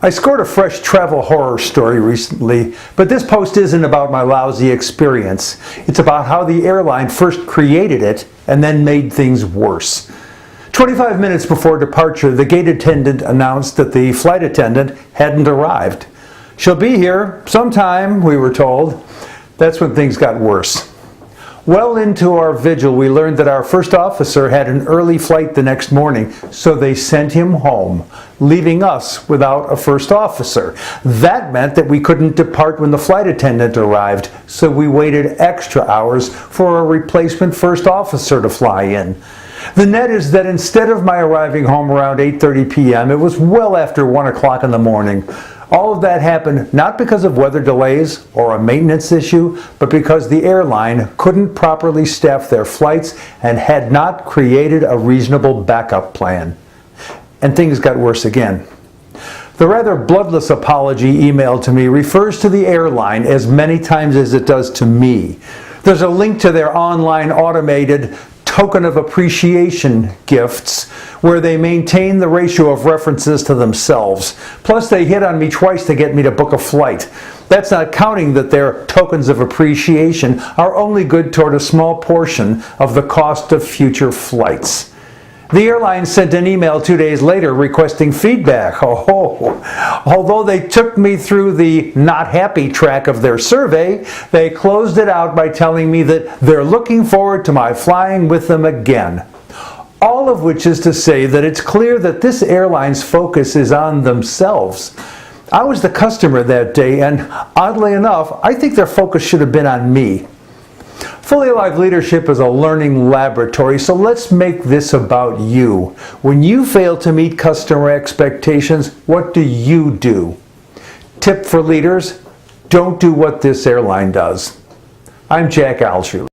I scored a fresh travel horror story recently, but this post isn't about my lousy experience. It's about how the airline first created it and then made things worse. 25 minutes before departure, the gate attendant announced that the flight attendant hadn't arrived. "She'll be here sometime," we were told. That's when things got worse. Well into our vigil, we learned that our first officer had an early flight the next morning, so they sent him home, leaving us without a first officer. That meant that we couldn't depart when the flight attendant arrived, so we waited extra hours for a replacement first officer to fly in. The net is that instead of my arriving home around 8:30 p.m., it was well after 1 o'clock in the morning. All of that happened not because of weather delays or a maintenance issue, but because the airline couldn't properly staff their flights and had not created a reasonable backup plan. And things got worse again. The rather bloodless apology emailed to me refers to the airline as many times as it does to me. There's a link to their online automated token of appreciation gifts where they maintain the ratio of references to themselves. Plus they hit on me twice to get me to book a flight. That's not counting that their tokens of appreciation are only good toward a small portion of the cost of future flights. The airline sent an email 2 days later requesting feedback. Although they took me through the not happy track of their survey, they closed it out by telling me that they're looking forward to my flying with them again. All of which is to say that it's clear that this airline's focus is on themselves. I was the customer that day, and oddly enough, I think their focus should have been on me. Fully Alive Leadership is a learning laboratory, so let's make this about you. When you fail to meet customer expectations, what do you do? Tip for leaders: don't do what this airline does. I'm Jack Alschuler.